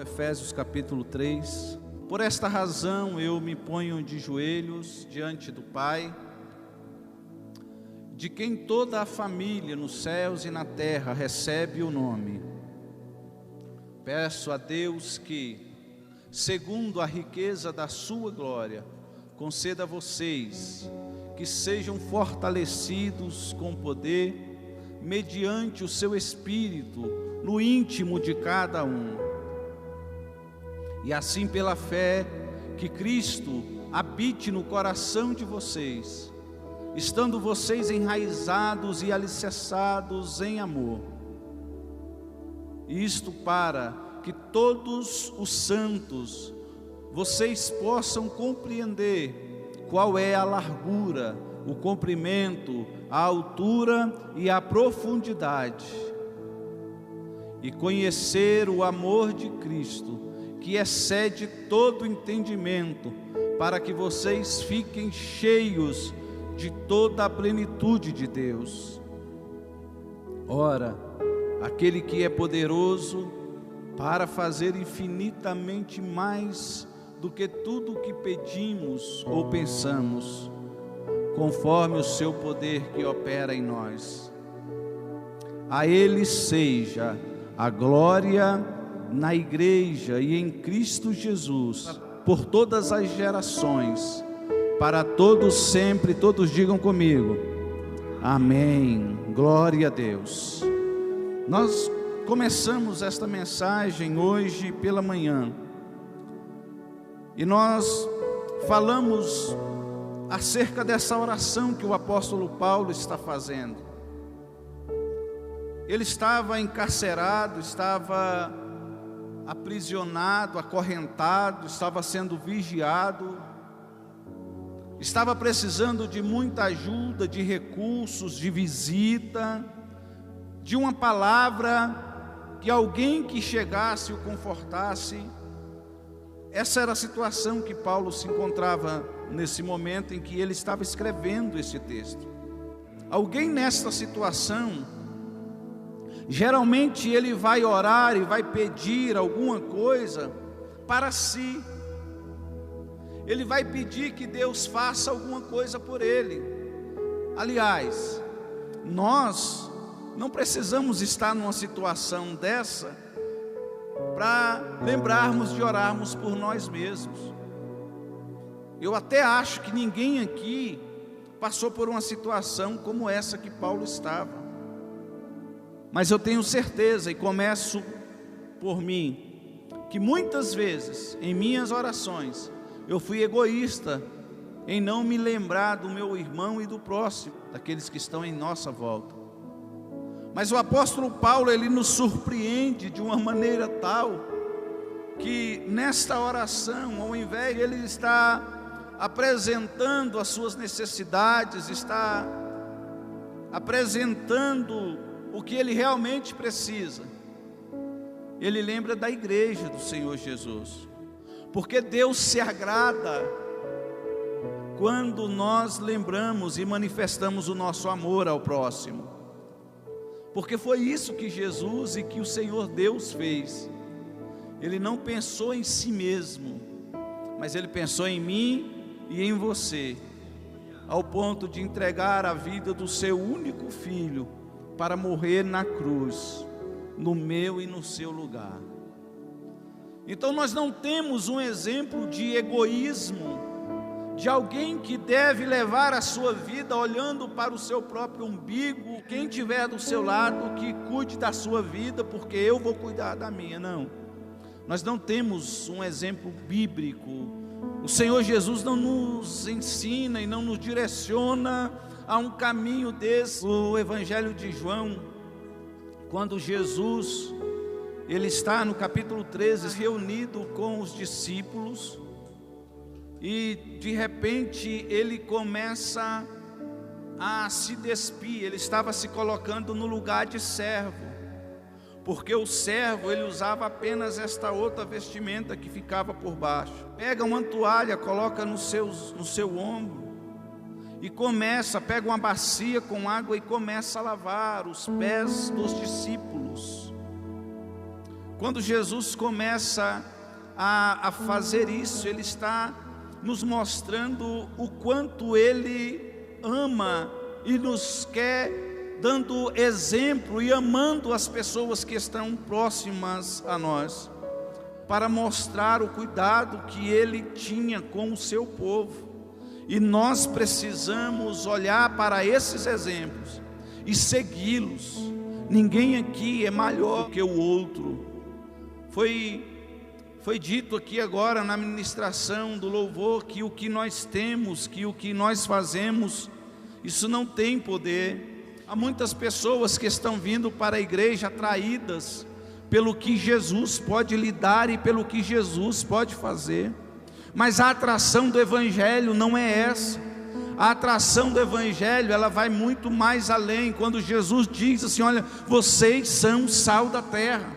Efésios capítulo 3. Por esta razão eu me ponho de joelhos diante do Pai, de quem toda a família nos céus e na terra recebe o nome. Peço a Deus que, segundo a riqueza da sua glória, conceda a vocês que sejam fortalecidos com poder, mediante o seu Espírito, no íntimo de cada um. E assim, pela fé, que Cristo habite no coração de vocês, estando vocês enraizados e alicerçados em amor. Isto para que todos os santos, vocês possam compreender qual é a largura, o comprimento, a altura e a profundidade, e conhecer o amor de Cristo, que excede todo entendimento, para que vocês fiquem cheios de toda a plenitude de Deus. Ora, aquele que é poderoso para fazer infinitamente mais do que tudo o que pedimos ou pensamos, conforme o seu poder que opera em nós. A Ele seja a glória na igreja e em Cristo Jesus, por todas as gerações, para todos sempre. Todos digam comigo, amém. Glória a Deus. Nós começamos esta mensagem hoje pela manhã, e nós falamos acerca dessa oração que o apóstolo Paulo está fazendo. Ele estava encarcerado, estava aprisionado, acorrentado, estava sendo vigiado, estava precisando de muita ajuda, de recursos, de visita, de uma palavra, que alguém que chegasse o confortasse. Essa era a situação que Paulo se encontrava nesse momento em que ele estava escrevendo esse texto. Alguém nesta situação, geralmente ele vai orar e vai pedir alguma coisa para si. Ele vai pedir que Deus faça alguma coisa por ele. Aliás, nós não precisamos estar numa situação dessa para lembrarmos de orarmos por nós mesmos. Eu até acho que ninguém aqui passou por uma situação como essa que Paulo estava. Mas eu tenho certeza, e começo por mim, que muitas vezes em minhas orações eu fui egoísta em não me lembrar do meu irmão e do próximo, daqueles que estão em nossa volta. Mas o apóstolo Paulo, ele nos surpreende de uma maneira tal, que nesta oração, ao invés de ele estar apresentando as suas necessidades, está apresentando o que ele realmente precisa, ele lembra da igreja do Senhor Jesus, porque Deus se agrada quando nós lembramos e manifestamos o nosso amor ao próximo, porque foi isso que Jesus e que o Senhor Deus fez. Ele não pensou em si mesmo, mas ele pensou em mim e em você, ao ponto de entregar a vida do seu único filho para morrer na cruz, no meu e no seu lugar. Então nós não temos um exemplo de egoísmo, de alguém que deve levar a sua vida olhando para o seu próprio umbigo. Quem tiver do seu lado, que cuide da sua vida, porque eu vou cuidar da minha. Não, nós não temos um exemplo bíblico. O Senhor Jesus não nos ensina e não nos direciona a um caminho desse. O Evangelho de João, quando Jesus, ele está no capítulo 13, reunido com os discípulos, e de repente ele começa a se despir. Ele estava se colocando no lugar de servo, porque o servo, ele usava apenas esta outra vestimenta que ficava por baixo. Pega uma toalha, coloca no seu ombro, e pega uma bacia com água e começa a lavar os pés dos discípulos. Quando Jesus começa a fazer isso, Ele está nos mostrando o quanto Ele ama e nos quer dando exemplo e amando as pessoas que estão próximas a nós, para mostrar o cuidado que Ele tinha com o seu povo. E nós precisamos olhar para esses exemplos e segui-los. Ninguém aqui é maior que o outro. Foi dito aqui agora na ministração do louvor que o que nós temos, que o que nós fazemos, isso não tem poder. Há muitas pessoas que estão vindo para a igreja atraídas pelo que Jesus pode lhe dar e pelo que Jesus pode fazer. Mas a atração do Evangelho não é essa. A atração do Evangelho, ela vai muito mais além. Quando Jesus diz assim: olha, vocês são o sal da terra.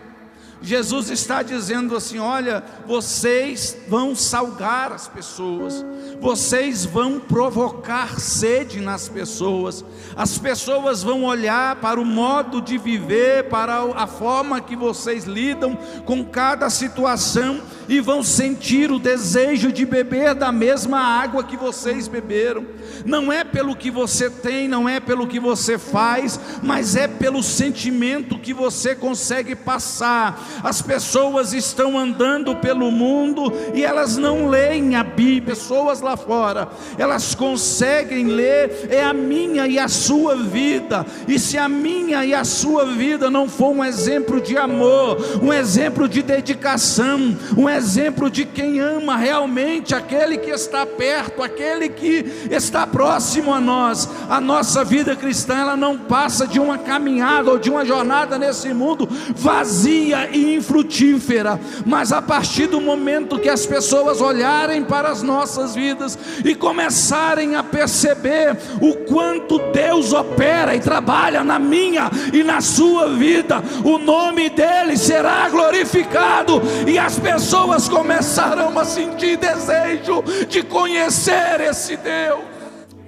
Jesus está dizendo assim: olha, vocês vão salgar as pessoas, vocês vão provocar sede nas pessoas, as pessoas vão olhar para o modo de viver, para a forma que vocês lidam com cada situação, e vão sentir o desejo de beber da mesma água que vocês beberam. Não é pelo que você tem, não é pelo que você faz, mas é pelo sentimento que você consegue passar. As pessoas estão andando pelo mundo e elas não leem a Bíblia. Pessoas lá fora, elas conseguem ler a minha e a sua vida. E se a minha e a sua vida não for um exemplo de amor, um exemplo de dedicação, um exemplo de quem ama realmente aquele que está perto, aquele que está próximo a nós, a nossa vida cristã, ela não passa de uma caminhada ou de uma jornada nesse mundo vazia e infrutífera. Mas a partir do momento que as pessoas olharem para as nossas vidas e começarem a perceber o quanto Deus opera e trabalha na minha e na sua vida, o nome dele será glorificado, e as pessoas começarão a sentir desejo de conhecer esse Deus.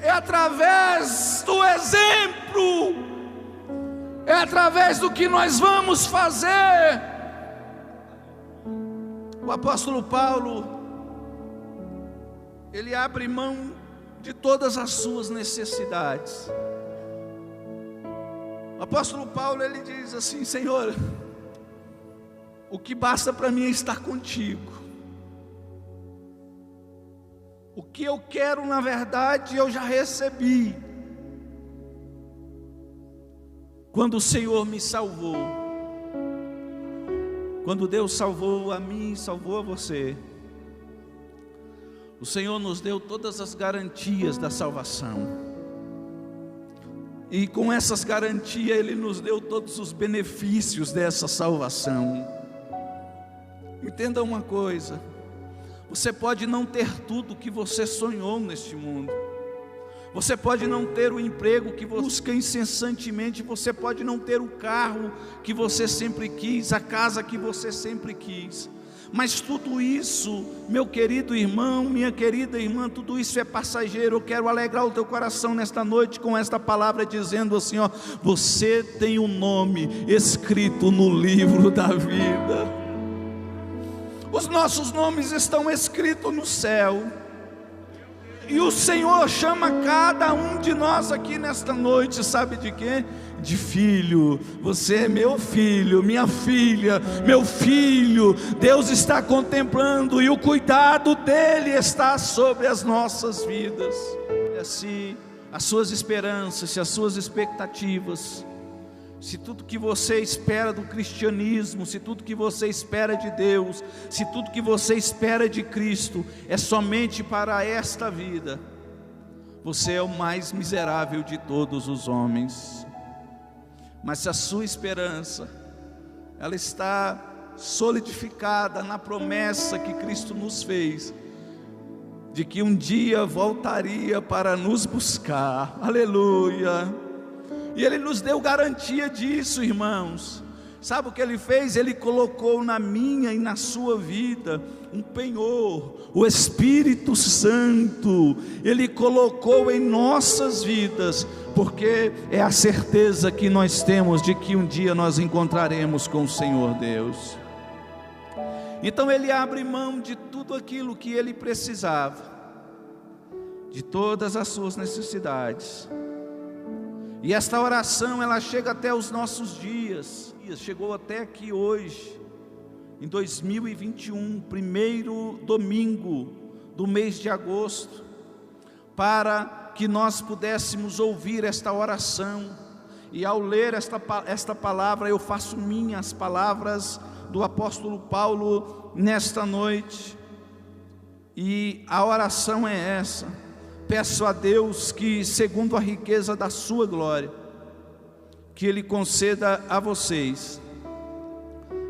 É através do exemplo, é através do que nós vamos fazer. O apóstolo Paulo, ele abre mão de todas as suas necessidades. O apóstolo Paulo, ele diz assim: Senhor, o que basta para mim é estar contigo. O que eu quero, na verdade, eu já recebi quando o Senhor me salvou. Quando Deus salvou a mim, salvou a você, o Senhor nos deu todas as garantias da salvação, e com essas garantias Ele nos deu todos os benefícios dessa salvação. Entenda uma coisa: você pode não ter tudo que você sonhou neste mundo, você pode não ter o emprego que você busca incessantemente, você pode não ter o carro que você sempre quis, a casa que você sempre quis, mas tudo isso, meu querido irmão, minha querida irmã, tudo isso é passageiro. Eu quero alegrar o teu coração nesta noite com esta palavra, dizendo assim: ó, você tem um nome escrito no livro da vida. Os nossos nomes estão escritos no céu, e o Senhor chama cada um de nós aqui nesta noite, sabe de quê? De filho. Você é meu filho, minha filha, meu filho. Deus está contemplando, e o cuidado dele está sobre as nossas vidas. Se as suas esperanças, se as suas expectativas, se tudo que você espera do cristianismo, se tudo que você espera de Deus, se tudo que você espera de Cristo é somente para esta vida, você é o mais miserável de todos os homens. Mas se a sua esperança, ela está solidificada na promessa que Cristo nos fez, de que um dia voltaria para nos buscar, aleluia. E Ele nos deu garantia disso, irmãos. Sabe o que Ele fez? Ele colocou na minha e na sua vida um penhor, o Espírito Santo. Ele colocou em nossas vidas, porque é a certeza que nós temos de que um dia nós encontraremos com o Senhor Deus. Então ele abre mão de tudo aquilo que ele precisava, de todas as suas necessidades. E esta oração, ela chega até os nossos dias, chegou até aqui hoje, em 2021, primeiro domingo do mês de agosto, para que nós pudéssemos ouvir esta oração. E ao ler esta palavra, eu faço minhas palavras do apóstolo Paulo nesta noite. E a oração é essa: peço a Deus que, segundo a riqueza da sua glória, que Ele conceda a vocês,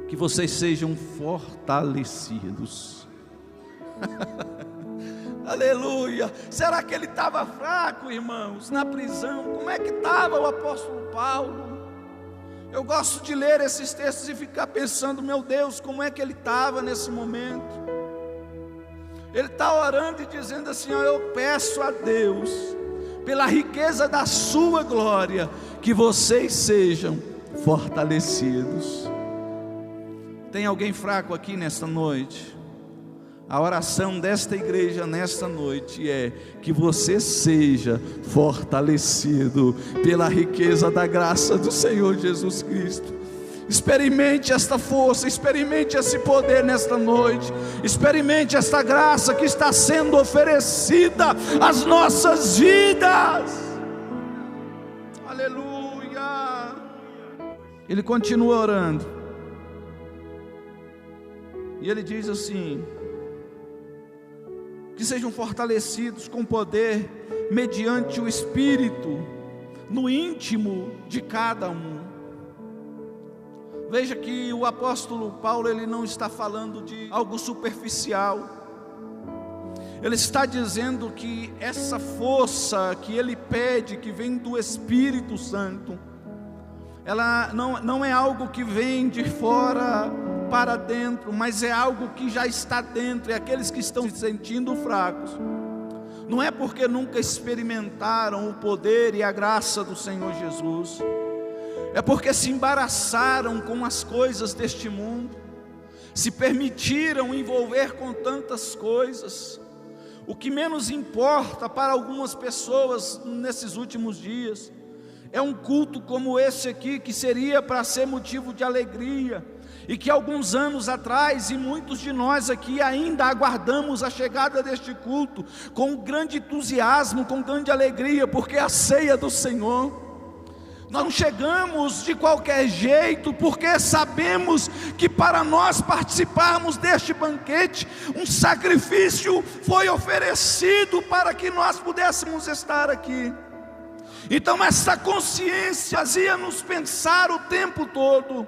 que vocês sejam fortalecidos. Aleluia. Será que ele estava fraco, irmãos, na prisão? Como é que estava o apóstolo Paulo? Eu gosto de ler esses textos e ficar pensando, meu Deus, como é que ele estava nesse momento? Ele está orando e dizendo assim: eu peço a Deus, pela riqueza da sua glória, que vocês sejam fortalecidos. Tem alguém fraco aqui nesta noite? A oração desta igreja nesta noite é que você seja fortalecido pela riqueza da graça do Senhor Jesus Cristo. Experimente esta força, experimente esse poder nesta noite, experimente esta graça que está sendo oferecida às nossas vidas. Aleluia. Ele continua orando, e ele diz assim: que sejam fortalecidos com poder, mediante o Espírito, no íntimo de cada um. Veja que o apóstolo Paulo, ele não está falando de algo superficial. Ele está dizendo que essa força que ele pede, que vem do Espírito Santo, ela não é algo que vem de fora para dentro, mas é algo que já está dentro. E aqueles que estão se sentindo fracos, não é porque nunca experimentaram o poder e a graça do Senhor Jesus, é porque se embaraçaram com as coisas deste mundo, se permitiram envolver com tantas coisas. O que menos importa para algumas pessoas nesses últimos dias é um culto como esse aqui, que seria para ser motivo de alegria, e que alguns anos atrás, e muitos de nós aqui ainda aguardamos a chegada deste culto com grande entusiasmo, com grande alegria, porque é a ceia do Senhor. Não chegamos de qualquer jeito, porque sabemos que para nós participarmos deste banquete, um sacrifício foi oferecido para que nós pudéssemos estar aqui. Então essa consciência fazia-nos pensar o tempo todo,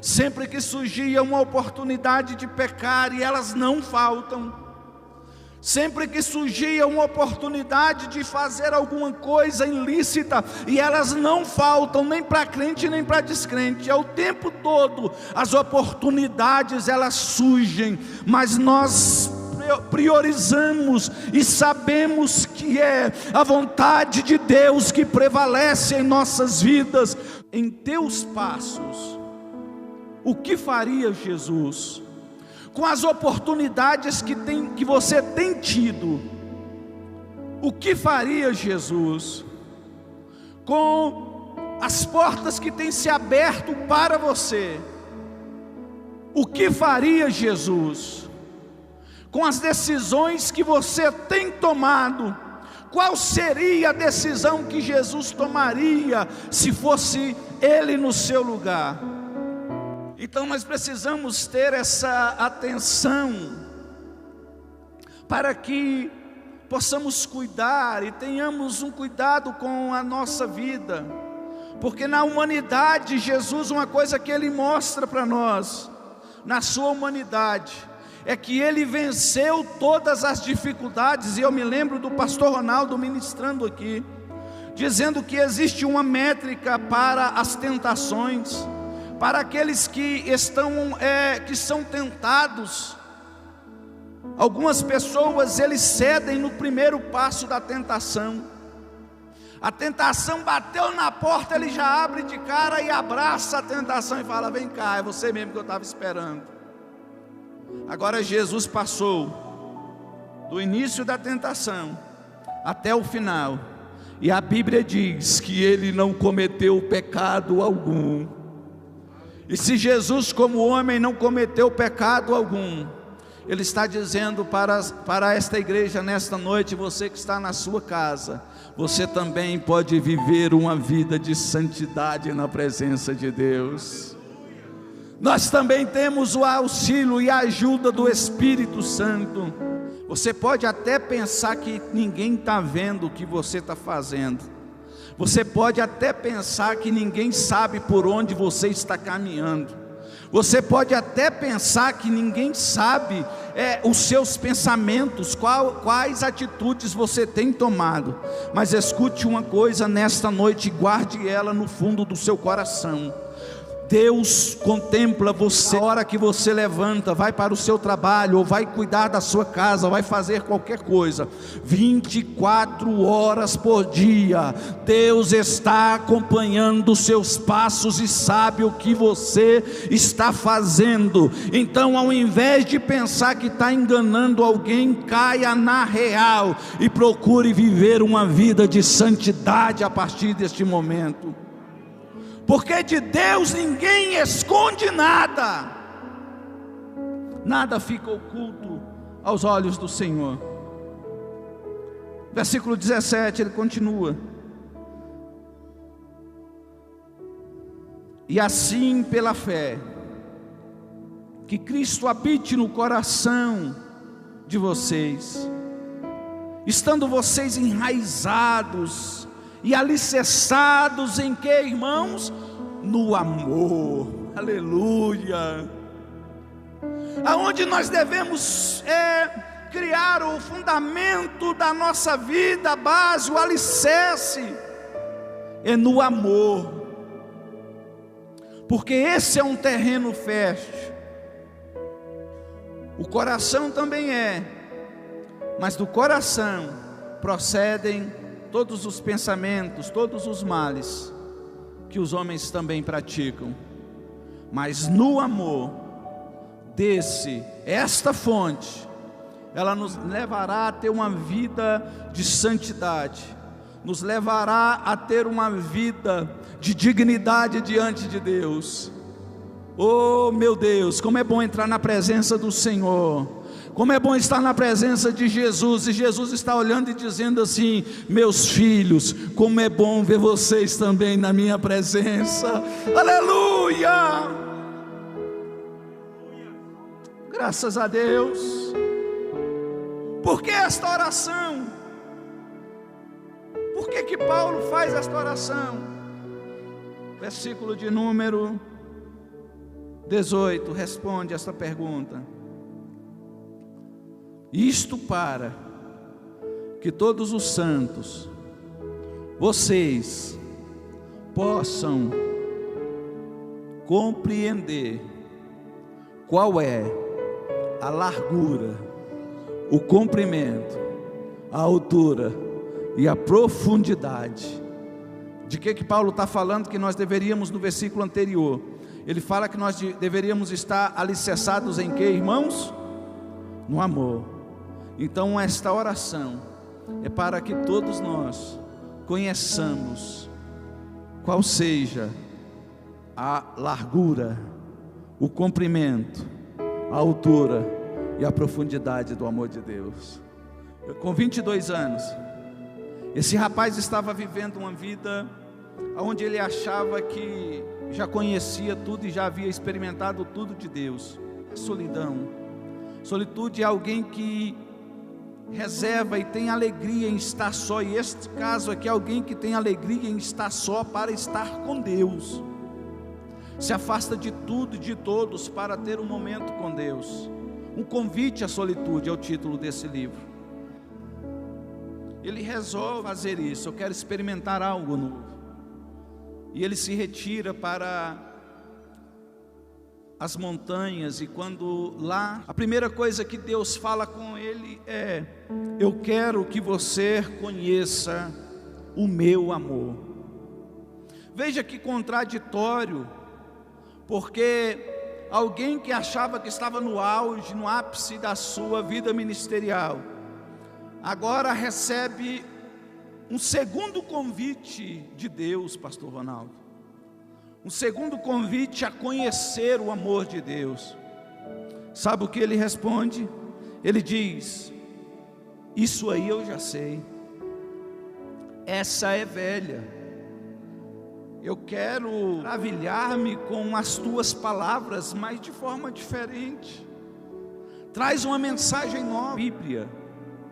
sempre que surgia uma oportunidade de pecar, e elas não faltam, sempre que surgia uma oportunidade de fazer alguma coisa ilícita, e elas não faltam, nem para crente nem para descrente, é o tempo todo as oportunidades, elas surgem, mas nós priorizamos e sabemos que é a vontade de Deus que prevalece em nossas vidas. Em teus passos, o que faria Jesus? Com as oportunidades que você tem tido, o que faria Jesus? Com as portas que têm se aberto para você, o que faria Jesus? Com as decisões que você tem tomado, qual seria a decisão que Jesus tomaria se fosse Ele no seu lugar? Então nós precisamos ter essa atenção, para que possamos cuidar e tenhamos um cuidado com a nossa vida, porque na humanidade, Jesus, uma coisa que Ele mostra para nós, na sua humanidade, é que Ele venceu todas as dificuldades. E eu me lembro do pastor Ronaldo ministrando aqui, dizendo que existe uma métrica para as tentações, para aqueles que são tentados. Algumas pessoas, eles cedem no primeiro passo da tentação. A tentação bateu na porta, ele já abre de cara e abraça a tentação e fala: vem cá, é você mesmo que eu estava esperando. Agora Jesus passou do início da tentação até o final, e a Bíblia diz que ele não cometeu pecado algum. E se Jesus, como homem, não cometeu pecado algum, Ele está dizendo para esta igreja nesta noite: você que está na sua casa, você também pode viver uma vida de santidade na presença de Deus. Nós também temos o auxílio e a ajuda do Espírito Santo. Você pode até pensar que ninguém está vendo o que você está fazendo. Você pode até pensar que ninguém sabe por onde você está caminhando. Você pode até pensar que ninguém sabe os seus pensamentos, quais atitudes você tem tomado. Mas escute uma coisa nesta noite e guarde ela no fundo do seu coração: Deus contempla você. A hora que você levanta, vai para o seu trabalho, ou vai cuidar da sua casa, vai fazer qualquer coisa, 24 horas por dia, Deus está acompanhando os seus passos e sabe o que você está fazendo. Então, ao invés de pensar que está enganando alguém, caia na real e procure viver uma vida de santidade a partir deste momento. Porque de Deus ninguém esconde nada, nada fica oculto aos olhos do Senhor. Versículo 17, ele continua: e assim pela fé, que Cristo habite no coração de vocês, estando vocês enraizados e alicerçados em que, irmãos? No amor. Aleluia. Aonde nós devemos criar o fundamento da nossa vida, a base, o alicerce, é no amor, porque esse é um terreno fértil. O coração também mas do coração procedem todos os pensamentos, todos os males que os homens também praticam. Mas no amor, esta fonte, ela nos levará a ter uma vida de santidade, nos levará a ter uma vida de dignidade diante de Deus. Oh meu Deus, como é bom entrar na presença do Senhor. Como é bom estar na presença de Jesus, e Jesus está olhando e dizendo assim: meus filhos, como é bom ver vocês também na minha presença. Aleluia! Graças a Deus. Por que esta oração? Por que Paulo faz esta oração? Versículo de número 18 responde esta pergunta: isto para que todos os santos, vocês, possam compreender qual é a largura, o comprimento, a altura e a profundidade. De que Paulo está falando? Que nós deveríamos, no versículo anterior, ele fala que nós deveríamos estar alicerçados em quê, irmãos? No amor. Então esta oração é para que todos nós conheçamos qual seja a largura, o comprimento, a altura e a profundidade do amor de Deus. Com 22 anos, esse rapaz estava vivendo uma vida onde ele achava que já conhecia tudo e já havia experimentado tudo de Deus. Solidão, solitude é alguém que reserva e tem alegria em estar só, e este caso aqui é alguém que tem alegria em estar só para estar com Deus, se afasta de tudo e de todos para ter um momento com Deus. Um convite à solitude é o título desse livro. Ele resolve fazer isso: eu quero experimentar algo novo, e ele se retira para as montanhas. E quando lá, a primeira coisa que Deus fala com ele é: eu quero que você conheça o meu amor. Veja que contraditório, porque alguém que achava que estava no auge, no ápice da sua vida ministerial, agora recebe um segundo convite de Deus, pastor Ronaldo. Um segundo convite a conhecer o amor de Deus. Sabe o que ele responde? Ele diz: isso aí eu já sei, essa é velha, eu quero maravilhar-me com as tuas palavras, mas de forma diferente. Traz uma mensagem nova. A Bíblia,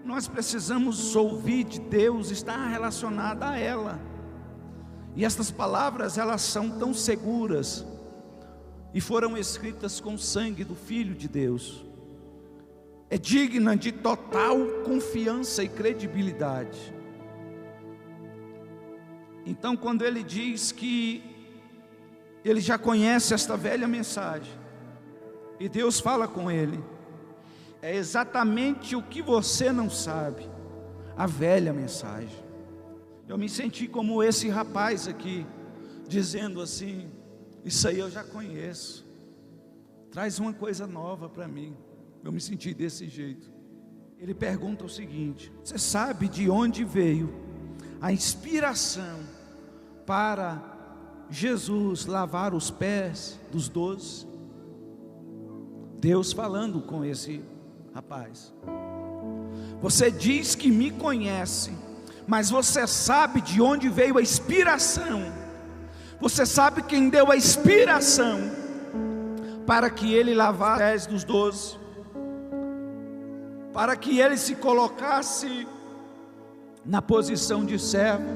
nós precisamos ouvir de Deus, está relacionada a ela. E estas palavras, elas são tão seguras, e foram escritas com o sangue do Filho de Deus. É digna de total confiança e credibilidade. Então, quando ele diz que ele já conhece esta velha mensagem, e Deus fala com ele, é exatamente o que você não sabe, a velha mensagem. Eu me senti como esse rapaz aqui, dizendo assim: isso aí eu já conheço, traz uma coisa nova para mim. Eu me senti desse jeito. Ele pergunta o seguinte: você sabe de onde veio a inspiração para Jesus lavar os pés dos 12? Deus falando com esse rapaz: você diz que me conhece, mas você sabe de onde veio a inspiração? Você sabe quem deu a inspiração para que ele lavasse os pés dos 12? Para que ele se colocasse na posição de servo?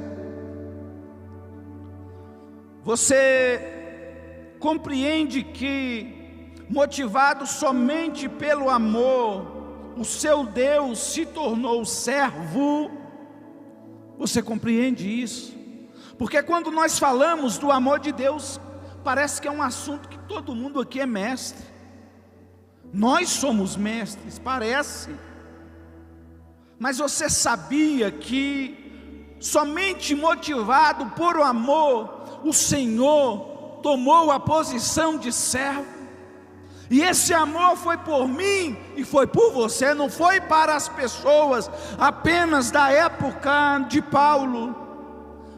Você compreende que, motivado somente pelo amor, o seu Deus se tornou servo? Você compreende isso? Porque quando nós falamos do amor de Deus, parece que é um assunto que todo mundo aqui é mestre. Nós somos mestres, parece. Mas você sabia que somente motivado por o amor, o Senhor tomou a posição de servo? E esse amor foi por mim e foi por você, não foi para as pessoas apenas da época de Paulo,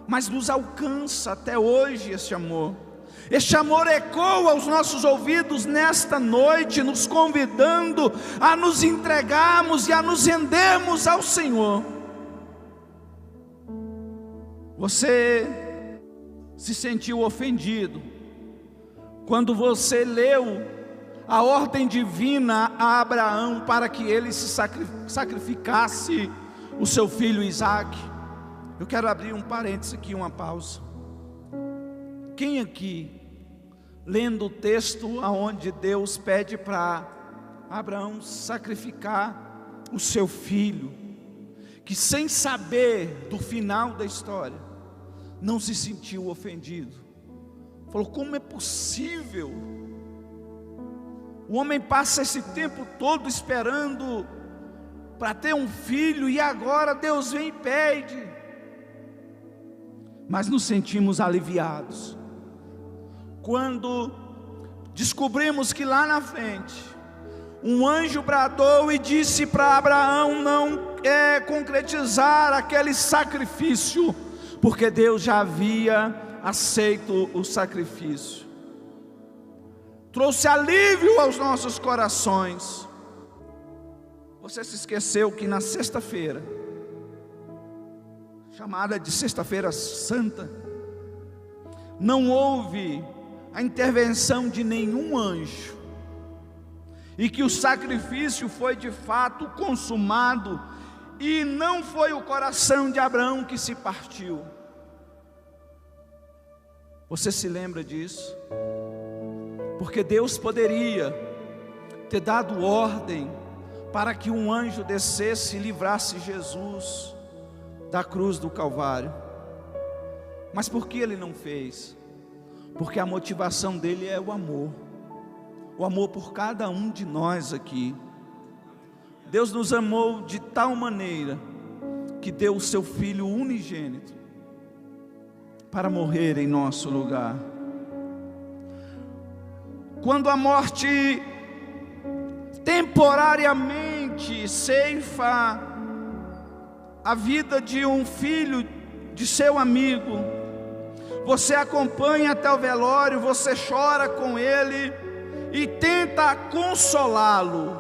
mas nos alcança até hoje esse amor. Este amor ecoa aos nossos ouvidos nesta noite, nos convidando a nos entregarmos e a nos rendermos ao Senhor. Você se sentiu ofendido quando você leu a ordem divina a Abraão para que ele se sacrificasse o seu filho Isaque? Eu quero abrir um parênteses aqui, uma pausa. Quem aqui, lendo o texto onde Deus pede para Abraão sacrificar o seu filho, que sem saber do final da história, não se sentiu ofendido? Falou: como é possível? O homem passa esse tempo todo esperando para ter um filho, e agora Deus vem e pede. Mas nos sentimos aliviados quando descobrimos que lá na frente um anjo bradou e disse para Abraão não concretizar aquele sacrifício, porque Deus já havia aceito o sacrifício. Trouxe alívio aos nossos corações. Você se esqueceu que na sexta-feira, chamada de Sexta-feira Santa, não houve a intervenção de nenhum anjo, e que o sacrifício foi de fato consumado, e não foi o coração de Abraão que se partiu. Você se lembra disso? Porque Deus poderia ter dado ordem para que um anjo descesse e livrasse Jesus da cruz do Calvário. Mas por que ele não fez? Porque a motivação dele é o amor por cada um de nós aqui. Deus nos amou de tal maneira que deu o seu Filho unigênito para morrer em nosso lugar. quando a morte temporariamente ceifa a vida de um filho de seu amigo, você acompanha até o velório, você chora com ele e tenta consolá-lo.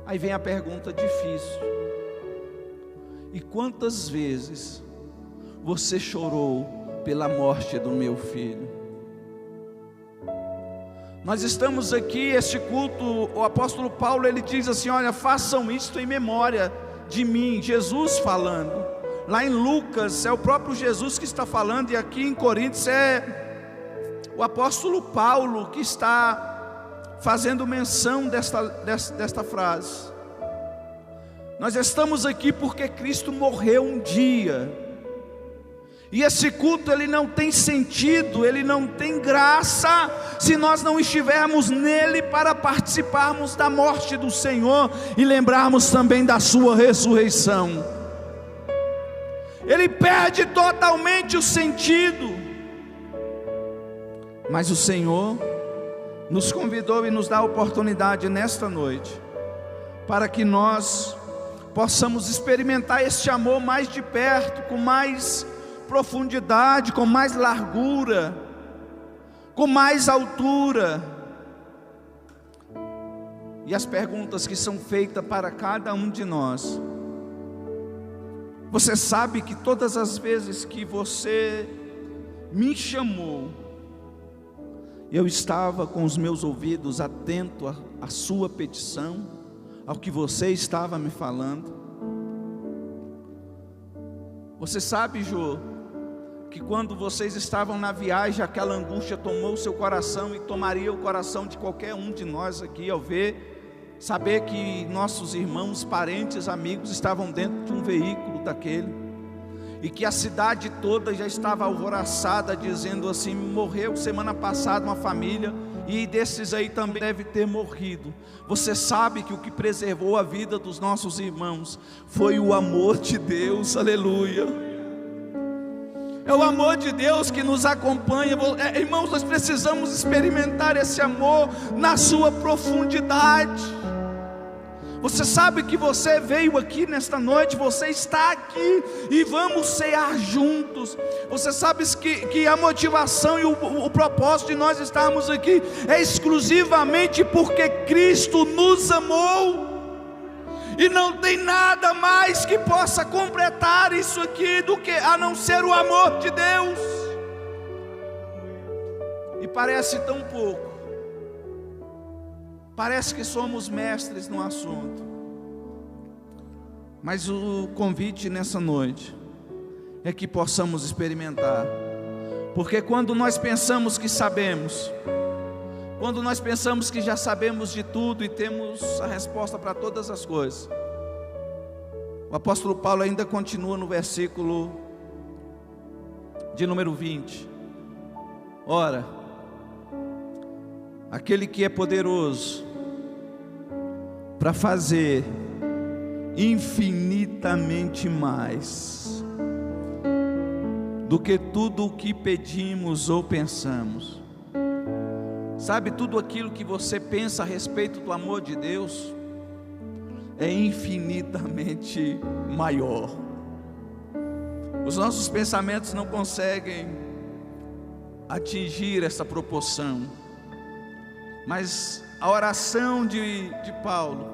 Aí vem a pergunta difícil: e quantas vezes você chorou pela morte do meu filho? Nós estamos aqui, este culto, o apóstolo Paulo, ele diz assim: olha, façam isto em memória de mim. Jesus falando. Lá em Lucas é o próprio Jesus que está falando, e aqui em Coríntios é o apóstolo Paulo que está fazendo menção desta frase. Nós estamos aqui porque Cristo morreu um dia, e esse culto ele não tem sentido, ele não tem graça, se nós não estivermos nele para participarmos da morte do Senhor e lembrarmos também da sua ressurreição. Ele perde totalmente o sentido. Mas o Senhor nos convidou e nos dá a oportunidade nesta noite, para que nós possamos experimentar este amor mais de perto, com mais profundidade, com mais largura, com mais altura. E as perguntas que são feitas para cada um de nós: você sabe que todas as vezes que você me chamou, eu estava com os meus ouvidos atentos à sua petição, ao que você estava me falando? Você sabe, Jô, que quando vocês estavam na viagem, aquela angústia tomou o seu coração e tomaria o coração de qualquer um de nós aqui, ao saber que nossos irmãos, parentes, amigos estavam dentro de um veículo daquele, e que a cidade toda já estava alvoroçada, dizendo assim: morreu semana passada uma família, e desses aí também deve ter morrido. Você sabe que o que preservou a vida dos nossos irmãos foi o amor de Deus, aleluia. É o amor de Deus que nos acompanha. Irmãos, nós precisamos experimentar esse amor na sua profundidade. Você sabe que você veio aqui nesta noite, você está aqui e vamos cear juntos. Você sabe que a motivação e o propósito de nós estarmos aqui é exclusivamente porque Cristo nos amou. E não tem nada mais que possa completar isso aqui a não ser o amor de Deus. E parece tão pouco. Parece que somos mestres no assunto. Mas o convite nessa noite é que possamos experimentar. Porque quando nós pensamos que sabemos, quando nós pensamos que já sabemos de tudo e temos a resposta para todas as coisas, o apóstolo Paulo ainda continua no versículo de número 20. Ora, aquele que é poderoso para fazer infinitamente mais do que tudo o que pedimos ou pensamos. Sabe, tudo aquilo que você pensa a respeito do amor de Deus é infinitamente maior. Os nossos pensamentos não conseguem atingir essa proporção. Mas a oração de Paulo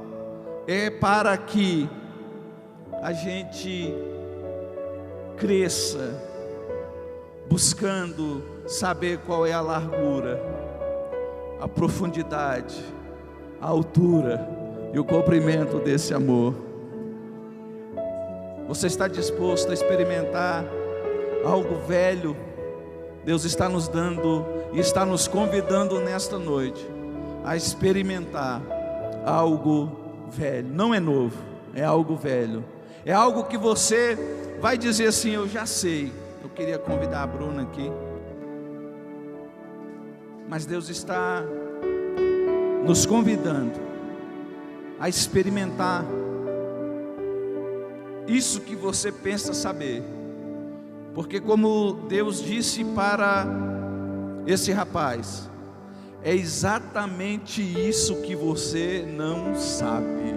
é para que a gente cresça, buscando saber qual é a largura, a profundidade, a altura e o comprimento desse amor. Você está disposto a experimentar algo velho? Deus está nos dando e está nos convidando nesta noite a experimentar algo velho. Não é novo, é algo velho. É algo que você vai dizer assim: eu já sei. Eu queria convidar a Bruna aqui. Mas Deus está nos convidando a experimentar isso que você pensa saber. Porque como Deus disse para esse rapaz: É exatamente isso que você não sabe.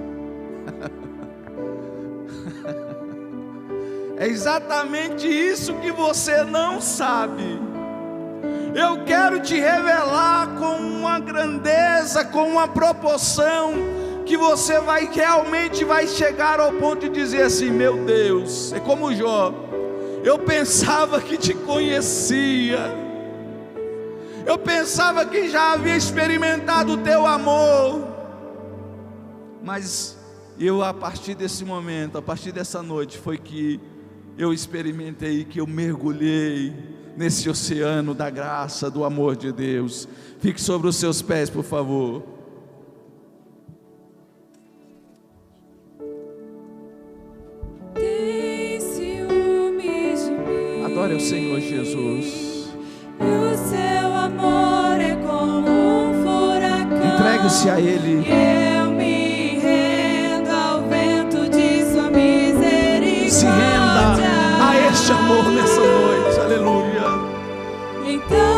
É exatamente isso que você não sabe. Eu quero te revelar com uma grandeza, com uma proporção, que você realmente vai chegar ao ponto de dizer assim: meu Deus, é como Jó, eu pensava que te conhecia, eu pensava que já havia experimentado o teu amor, mas eu, a partir desse momento, a partir dessa noite, foi que eu experimentei, que eu mergulhei nesse oceano da graça, do amor de Deus. Fique sobre os seus pés, por favor. Tem ciúmes de mim. Adore ao Senhor Jesus. O seu amor é como um furacão. Entregue-se a Ele. Eu me rendo ao vento de sua misericórdia. Se renda a este amor nessa noite. Aleluia. Então